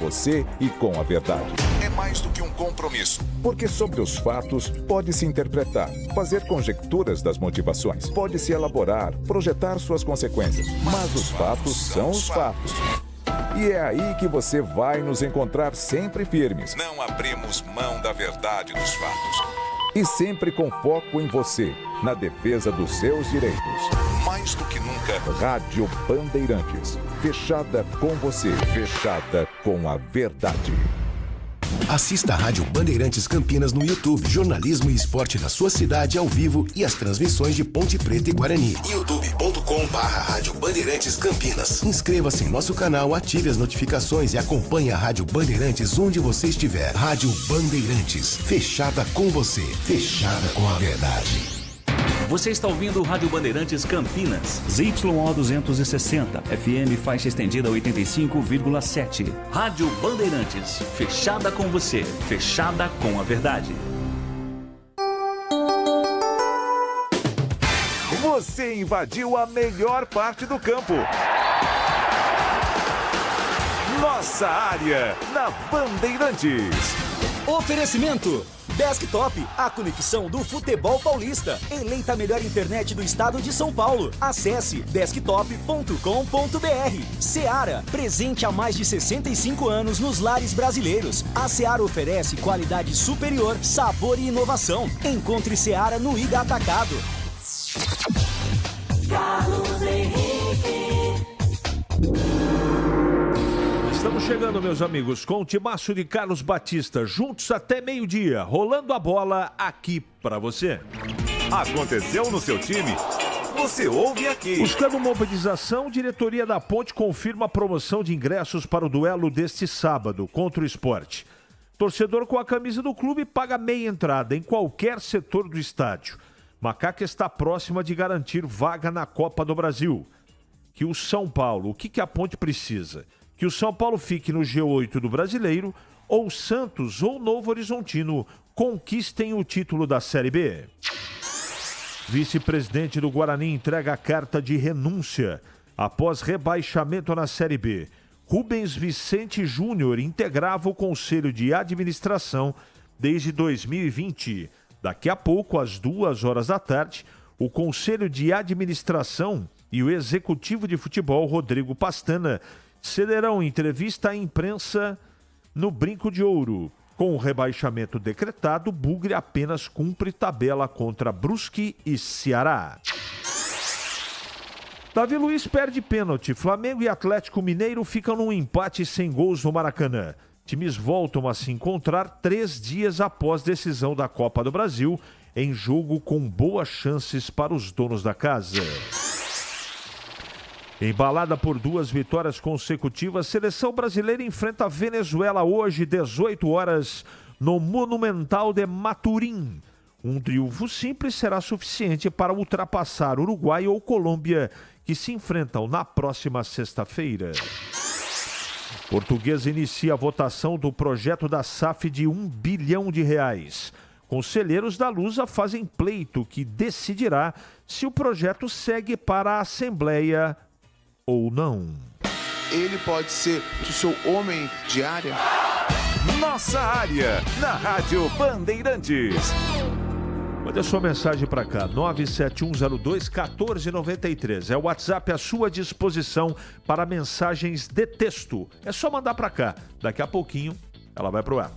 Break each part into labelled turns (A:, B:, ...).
A: você e com a verdade.
B: É mais do que um compromisso.
A: Porque sobre os fatos pode-se interpretar, fazer conjecturas das motivações, pode-se elaborar, projetar suas consequências. Mas os fatos são os fatos. E é aí que você vai nos encontrar sempre firmes.
B: Não abrimos mão da verdade dos fatos.
A: E sempre com foco em você, na defesa dos seus direitos.
B: Mais do que nunca.
A: Rádio Bandeirantes. Fechada com você, fechada com a verdade.
C: Assista a Rádio Bandeirantes Campinas no YouTube. Jornalismo e esporte da sua cidade ao vivo e as transmissões de Ponte Preta e Guarani. youtube.com/Rádio Bandeirantes Campinas. Inscreva-se em nosso canal, ative as notificações e acompanhe a Rádio Bandeirantes onde você estiver. Rádio Bandeirantes. Fechada com você, fechada com a verdade.
D: Você está ouvindo o Rádio Bandeirantes Campinas, ZYO 260, FM faixa estendida 85,7. Rádio Bandeirantes, fechada com você, fechada com a verdade.
A: Você invadiu a melhor parte do campo. Nossa área, na Bandeirantes.
E: Oferecimento Desktop, a conexão do futebol paulista. Eleita a melhor internet do estado de São Paulo. Acesse desktop.com.br. Seara, presente há mais de 65 anos nos lares brasileiros. A Seara oferece qualidade superior, sabor e inovação. Encontre Seara no Ida Atacado.
F: Carlos Henrique.
G: Estamos chegando, meus amigos, com o timaço de Carlos Batista, juntos até meio-dia, rolando a bola aqui pra você.
A: Aconteceu no seu time? Você ouve aqui.
G: Buscando mobilização, diretoria da Ponte confirma a promoção de ingressos para o duelo deste sábado contra o Sport. Torcedor com a camisa do clube paga meia entrada em qualquer setor do estádio. Macaca está próxima de garantir vaga na Copa do Brasil. Que o São Paulo, o que a Ponte precisa? Que o São Paulo fique no G8 do Brasileiro, ou Santos ou Novo Horizontino conquistem o título da Série B. Vice-presidente do Guarani entrega a carta de renúncia após rebaixamento na Série B. Rubens Vicente Júnior integrava o Conselho de Administração desde 2020. Daqui a pouco, às 14h, o Conselho de Administração e o Executivo de Futebol, Rodrigo Pastana, cederão entrevista à imprensa no Brinco de Ouro. Com o rebaixamento decretado, Bugre apenas cumpre tabela contra Brusque e Ceará. Davi Luiz perde pênalti. Flamengo e Atlético Mineiro ficam num empate sem gols no Maracanã. Times voltam a se encontrar 3 dias após decisão da Copa do Brasil, em jogo com boas chances para os donos da casa. Embalada por 2 vitórias consecutivas, a seleção brasileira enfrenta a Venezuela hoje, 18h, no Monumental de Maturim. Um triunfo simples será suficiente para ultrapassar Uruguai ou Colômbia, que se enfrentam na próxima sexta-feira. Portuguesa inicia a votação do projeto da SAF de R$1 bilhão. Conselheiros da Lusa fazem pleito que decidirá se o projeto segue para a Assembleia ou não.
H: Ele pode ser o seu homem de área?
A: Nossa área, na Rádio Bandeirantes.
G: Mande a sua mensagem para cá, 97102-1493. É o WhatsApp à sua disposição para mensagens de texto. É só mandar para cá. Daqui a pouquinho ela vai pro ar.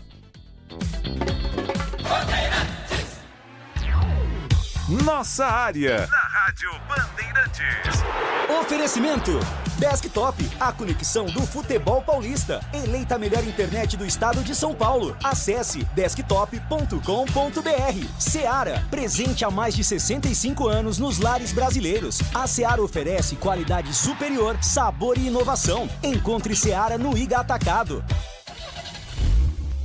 A: Nossa área, na Rádio Bandeirantes.
E: Oferecimento Desktop, a conexão do futebol paulista. Eleita a melhor internet do estado de São Paulo. Acesse desktop.com.br. Seara, presente há mais de 65 anos nos lares brasileiros. A Seara oferece qualidade superior, sabor e inovação. Encontre Seara no Iga Atacado.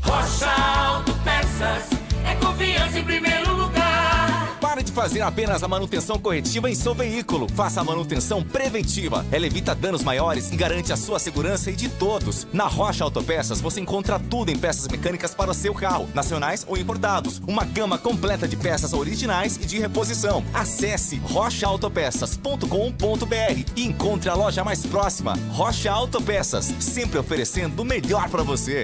F: Rocha Auto Peças, é confiança em primeiro lugar.
E: Para de
I: fazer apenas a manutenção corretiva em seu veículo. Faça a manutenção preventiva. Ela evita danos maiores e garante a sua segurança e de todos. Na Rocha Autopeças você encontra tudo em peças mecânicas para o seu carro, nacionais ou importados. Uma gama completa de peças originais e de reposição. Acesse rochaautopeças.com.br e encontre a loja mais próxima. Rocha Autopeças, sempre oferecendo o melhor para você.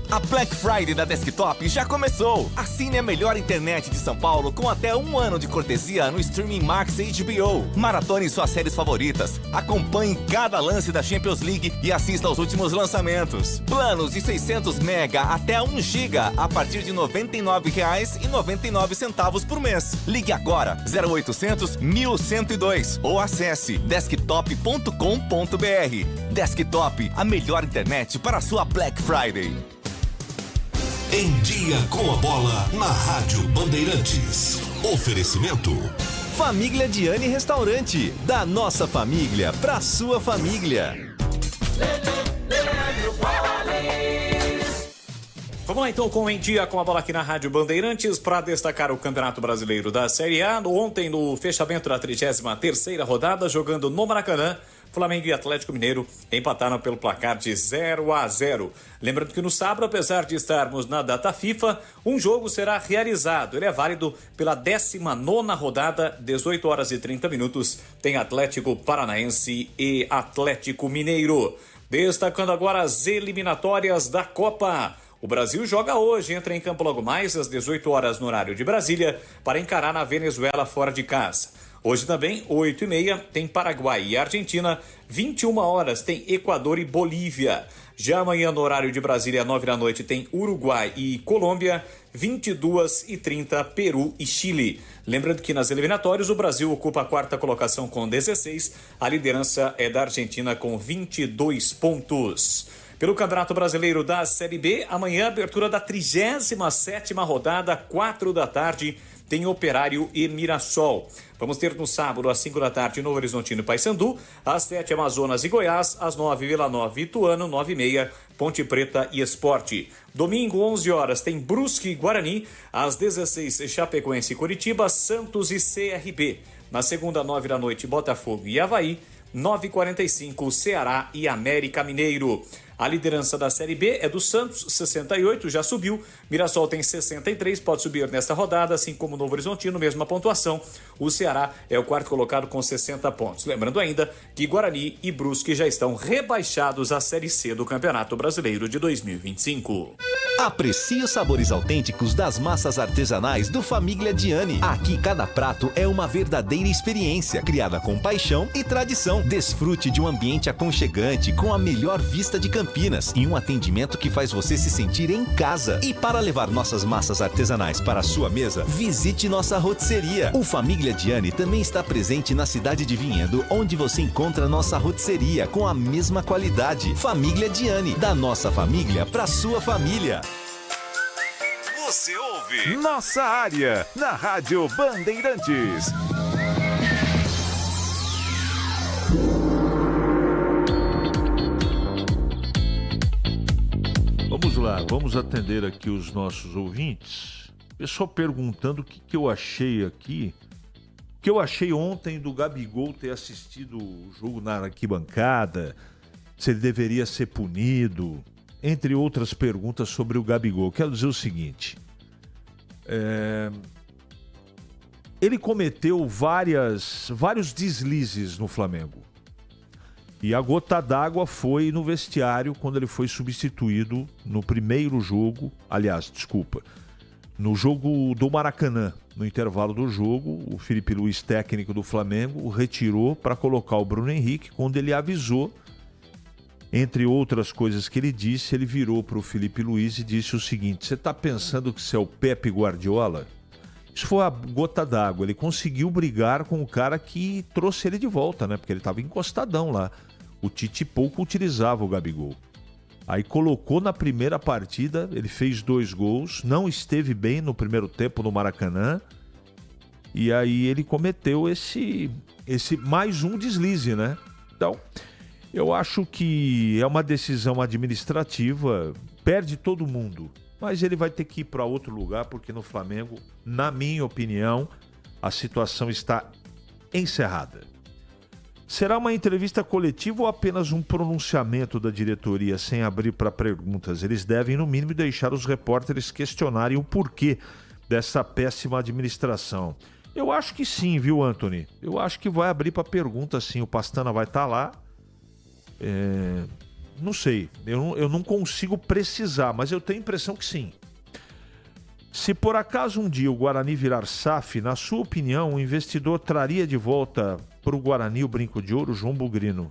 I: A Black Friday da Desktop já começou! Assine a melhor internet de São Paulo com até 1 ano de cortesia no Streaming Max HBO. Maratone suas séries favoritas. Acompanhe cada lance da Champions League e assista aos últimos lançamentos. Planos de 600 mega até 1 giga a partir de R$ 99,99 por mês. Ligue agora 0800 1102 ou acesse desktop.com.br. Desktop, a melhor internet para a sua Black Friday.
J: Em Dia com a Bola, na Rádio Bandeirantes. Oferecimento.
I: Família Diani Restaurante. Da nossa família pra sua família.
K: Vamos lá então com Em Dia com a Bola aqui na Rádio Bandeirantes para destacar o Campeonato Brasileiro da Série A. Ontem, no fechamento da 33ª rodada, jogando no Maracanã, Flamengo e Atlético Mineiro empataram pelo placar de 0-0. Lembrando que no sábado, apesar de estarmos na data FIFA, um jogo será realizado. Ele é válido pela 19ª rodada, 18 horas e 30 minutos. Tem Atlético Paranaense e Atlético Mineiro. Destacando agora as eliminatórias da Copa. O Brasil joga hoje, entra em campo logo mais às 18 horas no horário de Brasília para encarar na Venezuela fora de casa. Hoje também, 8h30, tem Paraguai e Argentina. 21 horas tem Equador e Bolívia. Já amanhã, no horário de Brasília, 9 da noite, tem Uruguai e Colômbia. 22h30, Peru e Chile. Lembrando que nas eliminatórias o Brasil ocupa a 4ª colocação com 16. A liderança é da Argentina com 22 pontos. Pelo Campeonato Brasileiro da Série B, amanhã, abertura da 37ª rodada, 4 da tarde, tem Operário e Mirassol. Vamos ter no sábado, às 5 da tarde, Novo Horizontino e Paysandu, às 7, Amazonas e Goiás, às 9, Vila Nova e Ituano, 9h30, Ponte Preta e Sport. Domingo, 11 horas, tem Brusque e Guarani, às 16, Chapecoense e Curitiba, Santos e CRB. Na segunda, 9 da noite, Botafogo e Avaí, 9h45, Ceará e América Mineiro. A liderança da Série B é do Santos, 68, já subiu. Mirassol tem 63, pode subir nesta rodada, assim como o Novo Horizontino, mesma pontuação. O Ceará é o 4º colocado com 60 pontos. Lembrando ainda que Guarani e Brusque já estão rebaixados à Série C do Campeonato Brasileiro de 2025.
I: Aprecie os sabores autênticos das massas artesanais do Família Diani. Aqui cada prato é uma verdadeira experiência, criada com paixão e tradição. Desfrute de um ambiente aconchegante, com a melhor vista de Campinas e um atendimento que faz você se sentir em casa. E para levar nossas massas artesanais para a sua mesa, visite nossa rotisseria. O Família Diani também está presente na cidade de Vinhedo, onde você encontra nossa rotisseria com a mesma qualidade. Família Diani, da nossa família para sua família.
B: Você ouve
A: Nossa Área, na Rádio Bandeirantes.
G: Vamos lá, vamos atender aqui os nossos ouvintes. Pessoal perguntando o que eu achei aqui. O que eu achei ontem do Gabigol ter assistido o jogo na arquibancada, se ele deveria ser punido, entre outras perguntas sobre o Gabigol. Quero dizer o seguinte, ele cometeu vários deslizes no Flamengo. E a gota d'água foi no vestiário quando ele foi substituído no primeiro jogo, no jogo do Maracanã. No intervalo do jogo, o Felipe Luiz, técnico do Flamengo, o retirou para colocar o Bruno Henrique, quando ele avisou, entre outras coisas que ele disse, ele virou para o Felipe Luiz e disse o seguinte: você está pensando que você é o Pepe Guardiola? Isso foi a gota d'água. Ele conseguiu brigar com o cara que trouxe ele de volta, né? Porque ele estava encostadão lá. O Tite pouco utilizava o Gabigol. Aí colocou na primeira partida, ele fez 2 gols, não esteve bem no primeiro tempo no Maracanã. E aí ele cometeu esse mais um deslize, né? Então, eu acho que é uma decisão administrativa, perde todo mundo. Mas ele vai ter que ir para outro lugar, porque no Flamengo, na minha opinião, A situação está encerrada. Será uma entrevista coletiva ou apenas um pronunciamento da diretoria sem abrir para perguntas? Eles devem, no mínimo, deixar os repórteres questionarem o porquê dessa péssima administração. Eu acho que sim, viu, Anthony? Eu acho que vai abrir para perguntas, sim. O Pastana vai estar lá. Não sei. Eu não consigo precisar, mas eu tenho a impressão que sim. Se por acaso um dia o Guarani virar SAF, na sua opinião, o investidor traria de volta para o Guarani o brinco de ouro, João Bugrino?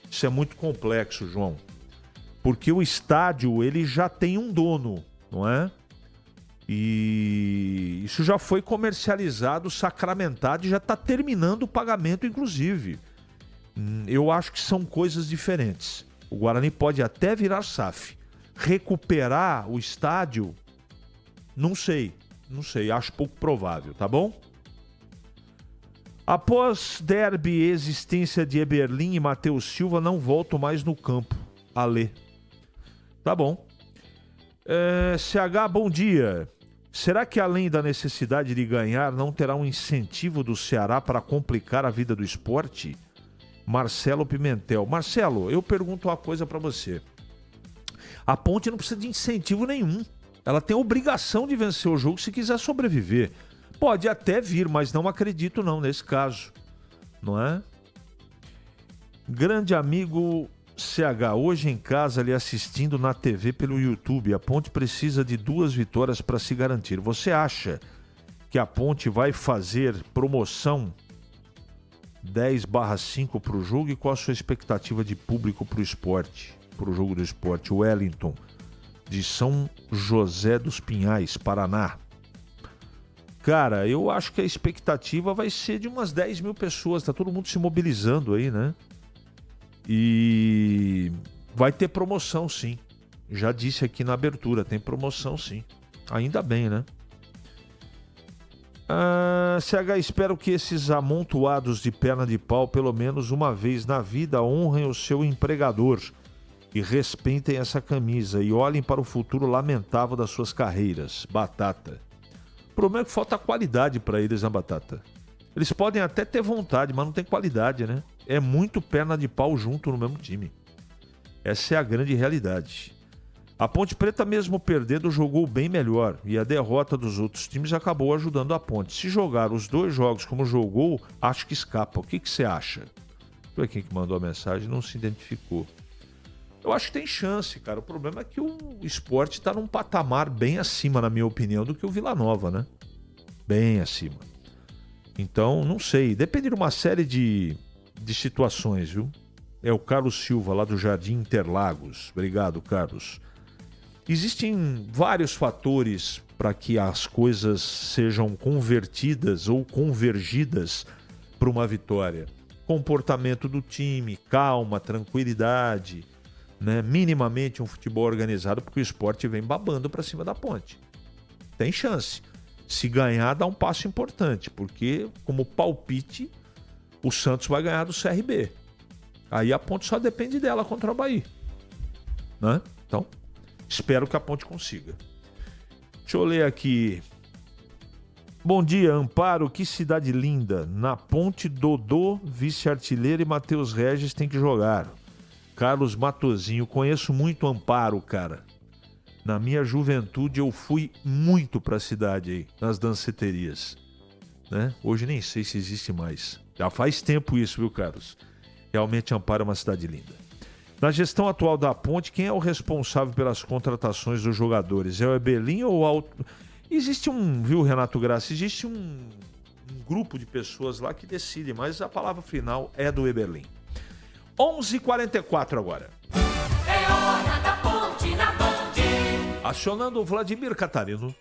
G: Isso é muito complexo, João. Porque o estádio, ele já tem um dono, não é? E isso já foi comercializado, sacramentado e já está terminando o pagamento, inclusive. Eu acho que são coisas diferentes. O Guarani pode até virar SAF. Recuperar o estádio, não sei, acho pouco provável, tá bom? Após derby e existência de Eberlin e Matheus Silva, não volto mais no campo. Alê. Tá bom. CH, bom dia. Será que além da necessidade de ganhar, não terá um incentivo do Ceará para complicar a vida do esporte? Marcelo Pimentel. Marcelo, eu pergunto uma coisa para você. A Ponte não precisa de incentivo nenhum. Ela tem a obrigação de vencer o jogo se quiser sobreviver. Pode até vir, mas não acredito não nesse caso. Não é? Grande amigo CH, hoje em casa ali assistindo na TV pelo YouTube. A Ponte precisa de 2 vitórias para se garantir. Você acha que a Ponte vai fazer promoção 10/5 para o jogo? E qual a sua expectativa de público para o esporte? Para o jogo do esporte? Wellington, de São José dos Pinhais, Paraná. Cara, eu acho que a expectativa vai ser de umas 10 mil pessoas. Tá todo mundo se mobilizando aí, né? E vai ter promoção, sim. Já disse aqui na abertura, tem promoção, sim. Ainda bem, né? CH, espero que esses amontoados de perna de pau, pelo menos uma vez na vida, honrem o seu empregador e respeitem essa camisa e olhem para o futuro lamentável das suas carreiras. Batata. O problema é que falta qualidade para eles na Batata. Eles podem até ter vontade, mas não tem qualidade, né? É muito perna de pau junto no mesmo time. Essa é a grande realidade. A Ponte Preta, mesmo perdendo, jogou bem melhor e a derrota dos outros times acabou ajudando a Ponte. Se jogar os 2 jogos como jogou, acho que escapa. O que você acha? Foi quem que mandou a mensagem, não se identificou. Eu acho que tem chance, cara. O problema é que o esporte está num patamar bem acima, na minha opinião, do que o Vila Nova, né? Bem acima. Então, não sei. Depende de uma série de situações, viu? É o Carlos Silva, lá do Jardim Interlagos. Obrigado, Carlos. Existem vários fatores para que as coisas sejam convertidas ou convergidas para uma vitória. Comportamento do time, calma, tranquilidade, né? Minimamente um futebol organizado, porque o esporte vem babando para cima da Ponte. Tem chance. Se ganhar, dá um passo importante, porque como palpite, o Santos vai ganhar do CRB. Aí a Ponte só depende dela contra o Bahia, né? Então, espero que a Ponte consiga. Deixa eu ler aqui. Bom dia, Amparo, que cidade linda. Na Ponte, Dodô, vice-artilheiro, e Matheus Regis tem que jogar. Carlos Matozinho, conheço muito Amparo, cara. Na minha juventude eu fui muito pra cidade aí, nas danceterias, né? Hoje nem sei se existe mais. Já faz tempo isso, viu, Carlos? Realmente Amparo é uma cidade linda. Na gestão atual da Ponte, quem é o responsável pelas contratações dos jogadores? É o Eberlin ou o Existe viu, Renato Graça? Existe um grupo de pessoas lá que decide, mas a palavra final é do Eberlin. 11h44 agora.
F: É hora da Ponte na Band.
G: Acionando o Vladimir Catarino.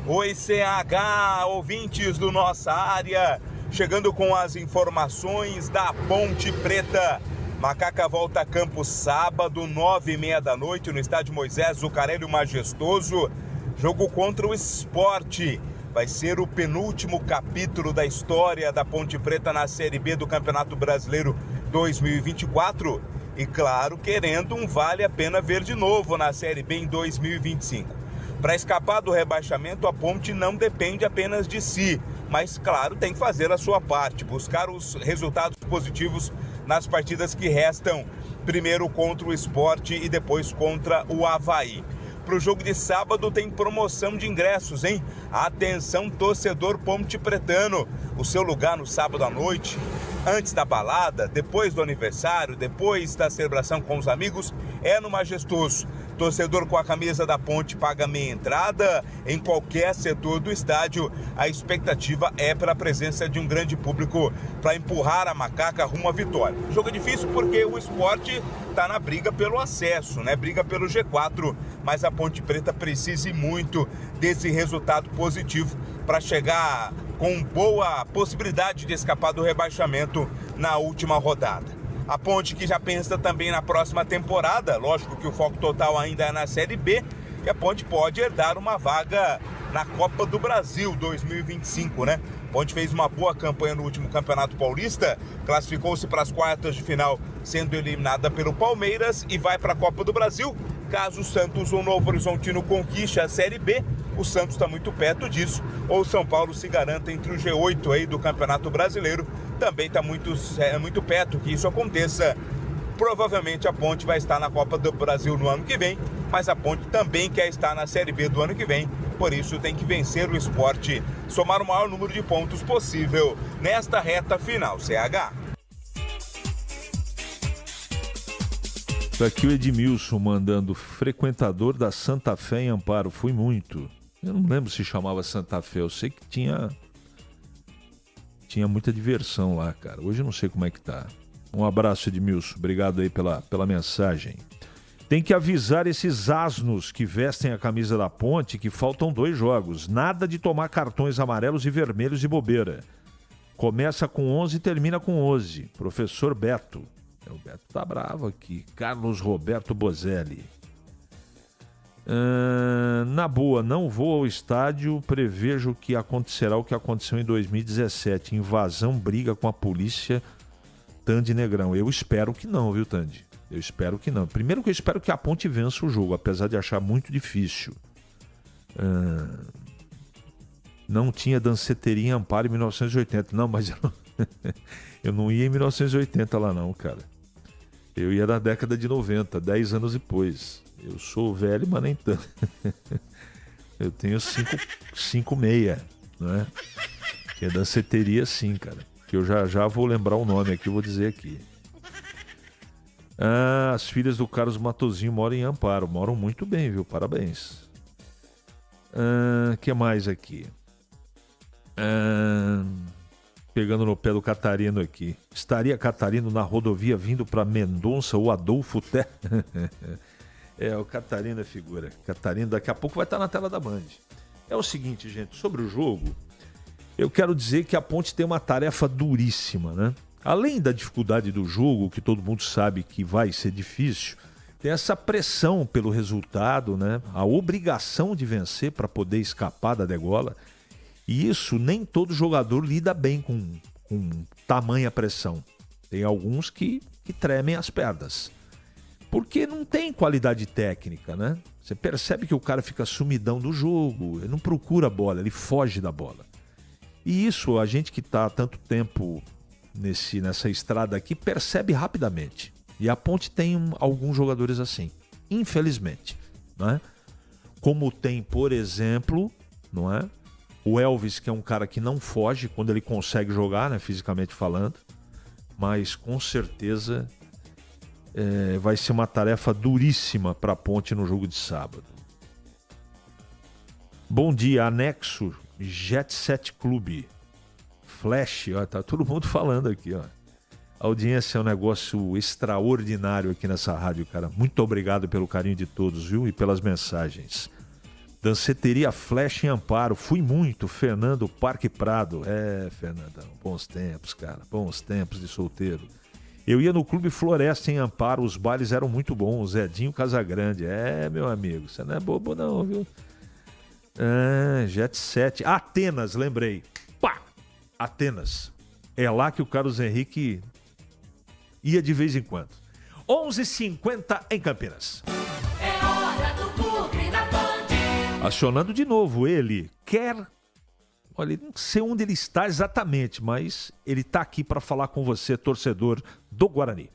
L: Oi, CH, ouvintes do Nossa Área, chegando com as informações da Ponte Preta. Macaca volta a campo sábado, 9h30 da noite, no estádio Moisés Zucarelli Majestoso. Jogo contra o Sport. Vai ser o penúltimo capítulo da história da Ponte Preta na Série B do Campeonato Brasileiro 2024. E claro, querendo um vale a pena ver de novo na Série B em 2025. Para escapar do rebaixamento, a Ponte não depende apenas de si, mas claro, tem que fazer a sua parte, buscar os resultados positivos nas partidas que restam, primeiro contra o Sport e depois contra o Avaí. Para o jogo de sábado tem promoção de ingressos, hein? Atenção, torcedor pontepretano, o seu lugar no sábado à noite, antes da balada, depois do aniversário, depois da celebração com os amigos, é no Majestoso. Torcedor com a camisa da Ponte paga meia entrada em qualquer setor do estádio. A expectativa é pela presença de um grande público para empurrar a Macaca rumo à vitória. Jogo difícil porque o Sport está na briga pelo acesso, né? Briga pelo G4, mas a Ponte Preta precisa e muito desse resultado positivo para chegar com boa possibilidade de escapar do rebaixamento na última rodada. A Ponte que já pensa também na próxima temporada, lógico que o foco total ainda é na Série B, e a Ponte pode herdar uma vaga na Copa do Brasil 2025, né? A Ponte fez uma boa campanha no último Campeonato Paulista, classificou-se para as quartas de final, sendo eliminada pelo Palmeiras, e vai para a Copa do Brasil. Caso o Santos ou Novo Horizontino conquiste a Série B, o Santos está muito perto disso, ou o São Paulo se garanta entre o G8 aí do Campeonato Brasileiro, também está muito perto que isso aconteça. Provavelmente a Ponte vai estar na Copa do Brasil no ano que vem, mas a Ponte também quer estar na Série B do ano que vem, por isso tem que vencer o Sport, somar o maior número de pontos possível nesta reta final. CH.
G: Tá aqui o Edmilson mandando: frequentador da Santa Fé em Amparo, fui muito. Eu não lembro se chamava Santa Fé, eu sei que tinha muita diversão lá, cara. Hoje eu não sei como é que tá. Um abraço, Edmilson, obrigado aí pela mensagem. Tem que avisar esses asnos que vestem a camisa da Ponte que faltam 2 jogos. Nada de tomar cartões amarelos e vermelhos de bobeira. Começa com 11 e termina com 11. Professor Beto. O Beto tá bravo aqui. Carlos Roberto Bozelli. Na boa, não vou ao estádio, prevejo que acontecerá o que aconteceu em 2017, invasão, briga com a polícia. Tandy Negrão, eu espero que não, viu, Tandy? Eu espero que não. Primeiro que eu espero que a Ponte vença o jogo, apesar de achar muito difícil. Não tinha danceteria em Amparo em 1980. Não, mas eu não ia em 1980 lá não, cara. Eu ia na década de 90, 10 anos depois. Eu sou velho, mas nem tanto. Eu tenho 5,6, né? Que é danceteria sim, cara. Que eu já vou lembrar o nome aqui, eu vou dizer aqui. As filhas do Carlos Matozinho moram em Amparo. Moram muito bem, viu? Parabéns. Que mais aqui? Pegando no pé do Catarino aqui. Estaria Catarino na rodovia vindo para Mendonça ou Adolfo Té? O Catarino é figura. Catarino daqui a pouco vai estar na tela da Band. É o seguinte, gente, sobre o jogo, eu quero dizer que a Ponte tem uma tarefa duríssima, né? Além da dificuldade do jogo, que todo mundo sabe que vai ser difícil, tem essa pressão pelo resultado, né? A obrigação de vencer para poder escapar da degola. E isso nem todo jogador lida bem com tamanha pressão. Tem alguns que tremem as pernas. Porque não tem qualidade técnica, né? Você percebe que o cara fica sumidão do jogo, ele não procura a bola, ele foge da bola. E isso a gente que está há tanto tempo nessa estrada aqui percebe rapidamente. E a Ponte tem alguns jogadores assim, infelizmente, não é? Como tem, por exemplo, não é? O Elvis, que é um cara que não foge quando ele consegue jogar, né, fisicamente falando, mas com certeza vai ser uma tarefa duríssima para a Ponte no jogo de sábado. Bom dia, anexo Jet Set Clube. Flash, ó, tá todo mundo falando aqui, ó. A audiência é um negócio extraordinário aqui nessa rádio, cara. Muito obrigado pelo carinho de todos, viu? E pelas mensagens. Danceteria Flash em Amparo. Fui muito, Fernando Parque Prado. Fernandão, bons tempos, cara. Bons tempos de solteiro. Eu ia no Clube Floresta em Amparo, os bailes eram muito bons. Edinho Casagrande. Meu amigo, você não é bobo não, viu? Jet Set. Atenas, lembrei. Pá! Atenas. É lá que o Carlos Henrique ia de vez em quando. 11h50 em Campinas.
F: É hora do Bugre na Band.
G: Acionando de novo ele. Quer Olha, não sei onde ele está exatamente, mas ele está aqui para falar com você, torcedor do Guarani.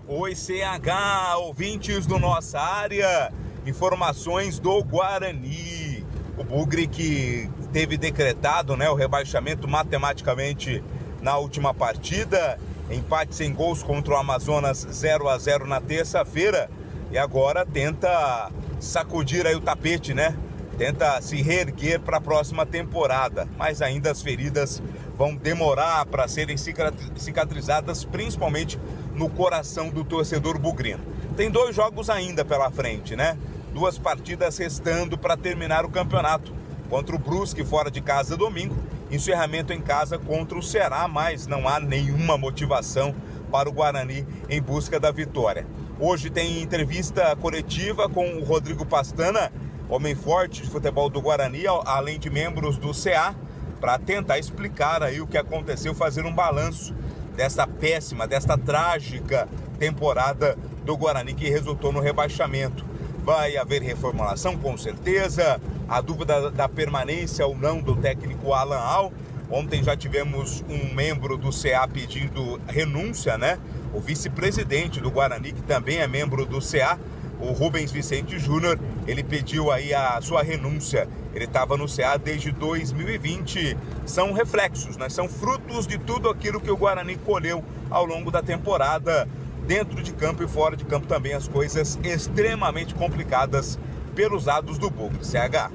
L: Oi, CH, ouvintes do Nossa Área, informações do Guarani. O Bugre que teve decretado, né, o rebaixamento matematicamente na última partida, empate sem gols contra o Amazonas 0-0 na terça-feira, e agora tenta sacudir aí o tapete, né? Tenta se reerguer para a próxima temporada, mas ainda as feridas vão demorar para serem cicatrizadas, principalmente no coração do torcedor bugrino. Tem 2 jogos ainda pela frente, né? 2 partidas restando para terminar o campeonato. Contra o Brusque fora de casa domingo, encerramento em casa contra o Ceará, mas não há nenhuma motivação para o Guarani em busca da vitória. Hoje tem entrevista coletiva com o Rodrigo Pastana, homem forte de futebol do Guarani, além de membros do CA, para tentar explicar aí o que aconteceu, fazer um balanço dessa péssima, desta trágica temporada do Guarani que resultou no rebaixamento. Vai haver reformulação, com certeza, a dúvida da permanência ou não do técnico Alan Al. Ontem já tivemos um membro do CA pedindo renúncia, né? O vice-presidente do Guarani, que também é membro do CA, o Rubens Vicente Júnior, ele pediu aí a sua renúncia. Ele estava no CA desde 2020. São reflexos, né? São frutos de tudo aquilo que o Guarani colheu ao longo da temporada. Dentro de campo e fora de campo também as coisas extremamente complicadas pelos lados do Bugre. CH.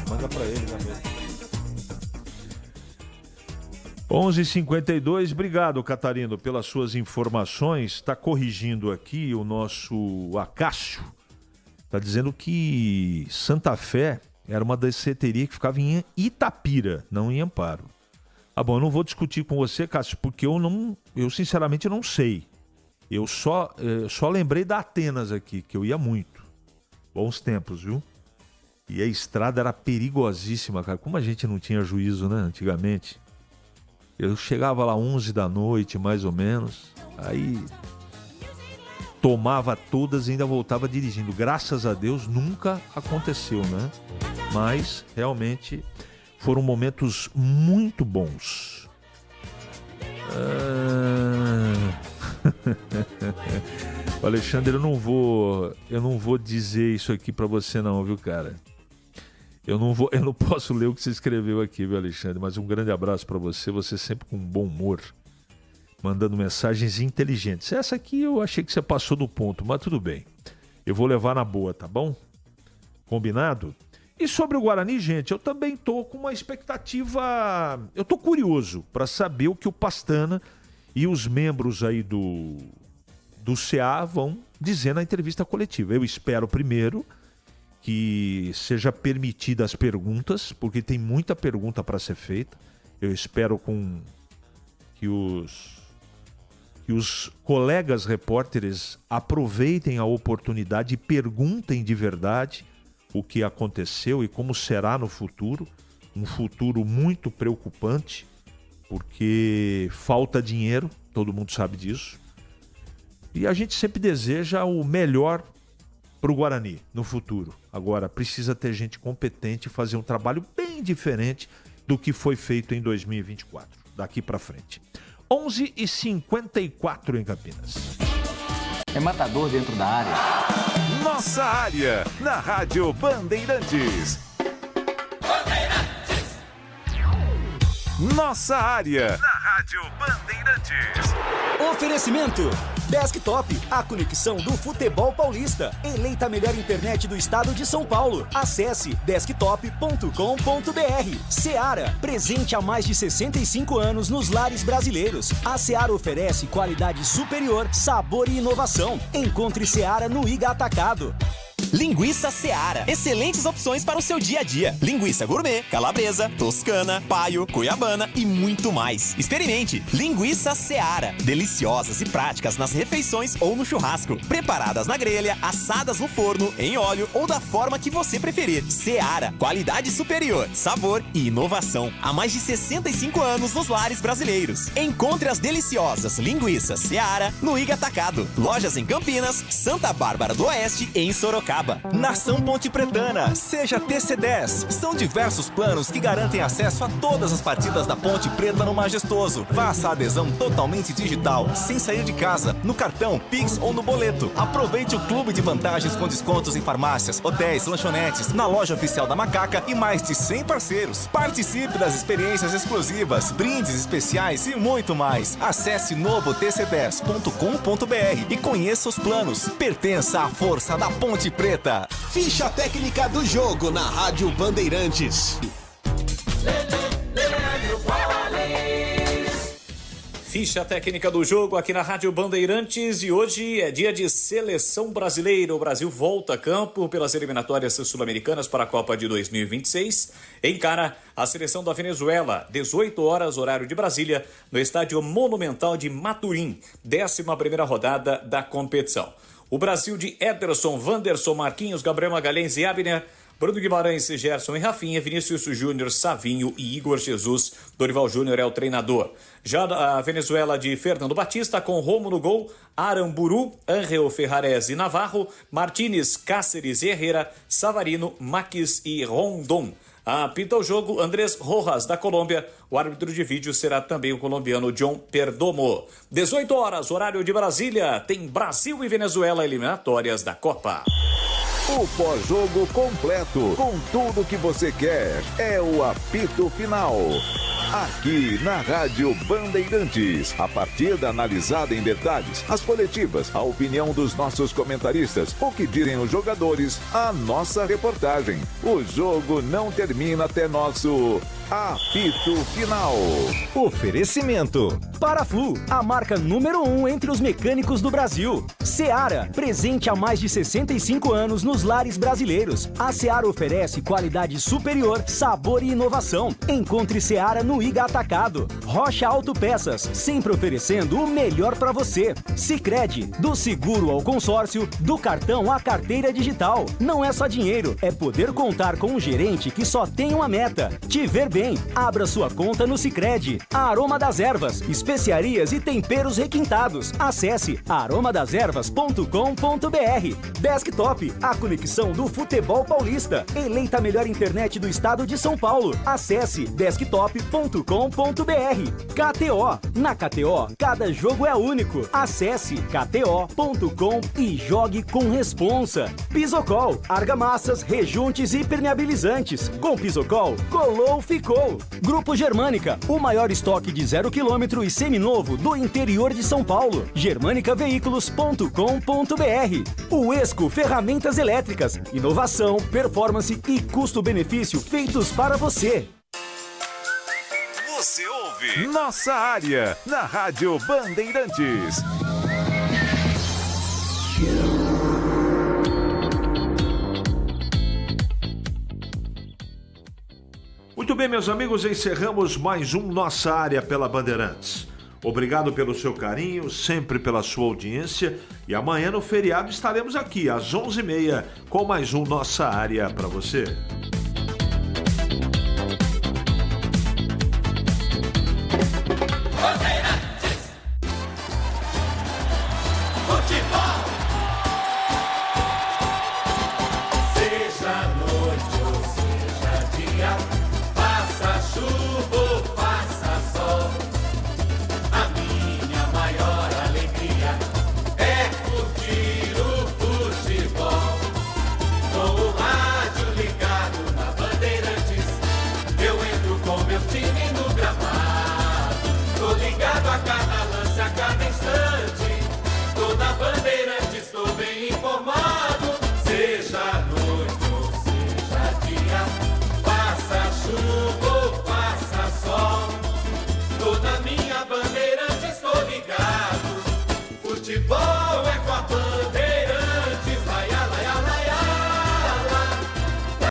G: Manda para ele, né? 11h52, obrigado, Catarino, pelas suas informações. Está corrigindo aqui o nosso Acácio. Está dizendo que Santa Fé era uma danceteria que ficava em Itapira, não em Amparo. Ah, bom, eu não vou discutir com você, Cássio, porque eu sinceramente não sei. Eu só lembrei da Atenas aqui, que eu ia muito. Bons tempos, viu? E a estrada era perigosíssima, cara. Como a gente não tinha juízo, né, antigamente. Eu chegava lá 11 da noite, mais ou menos. Aí tomava todas e ainda voltava dirigindo. Graças a Deus nunca aconteceu, né? Mas realmente foram momentos muito bons. Alexandre, eu não vou dizer isso aqui pra você não, viu, cara? Eu não posso ler o que você escreveu aqui, viu, Alexandre? Mas um grande abraço pra você sempre com bom humor, mandando mensagens inteligentes. Essa aqui eu achei que você passou do ponto, mas tudo bem. Eu vou levar na boa, tá bom? Combinado? E sobre o Guarani, gente, eu também tô com uma expectativa... Eu tô curioso para saber o que o Pastana e os membros aí do CA vão dizer na entrevista coletiva. Eu espero primeiro que seja permitida as perguntas, porque tem muita pergunta para ser feita. Eu espero que os colegas repórteres aproveitem a oportunidade e perguntem de verdade o que aconteceu e como será no futuro. Um futuro muito preocupante, porque falta dinheiro, todo mundo sabe disso. E a gente sempre deseja o melhor para o Guarani no futuro. Agora, precisa ter gente competente e fazer um trabalho bem diferente do que foi feito em 2024, daqui para frente. 11h54 em Campinas.
M: É matador dentro da área.
B: Nossa Área, na Rádio Bandeirantes. Nossa Área, na Rádio Bandeirantes.
E: Oferecimento Desktop, a conexão do futebol paulista. Eleita a melhor internet do estado de São Paulo. Acesse desktop.com.br. Seara, presente há mais de 65 anos nos lares brasileiros. A Seara oferece qualidade superior, sabor e inovação. Encontre Seara no Iga Atacado.
N: Linguiça Seara. Excelentes opções para o seu dia a dia. Linguiça gourmet, calabresa, toscana, paio, cuiabana e muito mais. Experimente. Linguiça Seara. Deliciosas e práticas nas refeições ou no churrasco. Preparadas na grelha, assadas no forno, em óleo ou da forma que você preferir. Seara. Qualidade superior, sabor e inovação. Há mais de 65 anos nos lares brasileiros. Encontre as deliciosas linguiças Seara no Iga Atacado. Lojas em Campinas, Santa Bárbara do Oeste e em Sorocaba. Piracicaba. Nação Ponte Pretana, seja TC10. São diversos planos que garantem acesso a todas as partidas da Ponte Preta no Majestoso. Faça a adesão totalmente digital, sem sair de casa, no cartão, Pix ou no boleto. Aproveite o clube de vantagens com descontos em farmácias, hotéis, lanchonetes, na loja oficial da Macaca e mais de 100 parceiros. Participe das experiências exclusivas, brindes especiais e muito mais. Acesse novotc10.com.br e conheça os planos. Pertença à força da Ponte Preta.
C: Ficha técnica do jogo na Rádio Bandeirantes.
K: Ficha técnica do jogo aqui na Rádio Bandeirantes e hoje é dia de seleção brasileira. O Brasil volta a campo pelas eliminatórias sul-americanas para a Copa de 2026. Encara a seleção da Venezuela, 18 horas, horário de Brasília, no Estádio Monumental de Maturim, 11ª rodada da competição. O Brasil de Ederson, Wanderson, Marquinhos, Gabriel Magalhães e Abner, Bruno Guimarães, Gerson e Rafinha, Vinícius Júnior, Savinho e Igor Jesus. Dorival Júnior é o treinador. Já a Venezuela de Fernando Batista, com Romo no gol, Aramburu, Ángel Ferrares e Navarro, Martínez, Cáceres e Herrera, Savarino, Maquis e Rondon. Apita o jogo Andrés Rojas, da Colômbia. O árbitro de vídeo será também o colombiano John Perdomo. 18 horas, horário de Brasília, tem Brasil e Venezuela eliminatórias da Copa.
A: O pós-jogo completo, com tudo que você quer, é o apito final. Aqui na Rádio Bandeirantes, a partida analisada em detalhes, as coletivas, a opinião dos nossos comentaristas, o que dizem os jogadores, a nossa reportagem. O jogo não termina até nosso apito final.
E: Oferecimento Paraflu, a marca número 1 entre os mecânicos do Brasil. Seara, presente há mais de 65 anos nos lares brasileiros. A Seara oferece qualidade superior, sabor e inovação. Encontre Seara no Iga Atacado. Rocha Autopeças, sempre oferecendo o melhor para você. Sicredi, do seguro ao consórcio, do cartão à carteira digital. Não é só dinheiro, é poder contar com um gerente que só tem uma meta: te ver bem. Abra sua conta no Sicredi. Aroma das Ervas, especiarias e temperos requintados. Acesse aromadeservas.com.br. Desktop, a conexão do futebol paulista. Eleita a melhor internet do estado de São Paulo. Acesse desktop.com.br. KTO, na KTO, cada jogo é único. Acesse kto.com e jogue com responsa. Pisocol, argamassas, rejuntes e impermeabilizantes. Com Pisocol, colou, ficou. Grupo Germânica, o maior estoque de 0 km e seminovo do interior de São Paulo. germanicaveículos.com.br. O Esco Ferramentas Elétricas, inovação, performance e custo-benefício feitos para você.
B: Você ouve
A: Nossa Área, na Rádio Bandeirantes.
G: Muito bem, meus amigos, encerramos mais um Nossa Área pela Bandeirantes. Obrigado pelo seu carinho, sempre pela sua audiência. E amanhã no feriado estaremos aqui às 11h30 com mais um Nossa Área para você.
F: Futebol é Copa.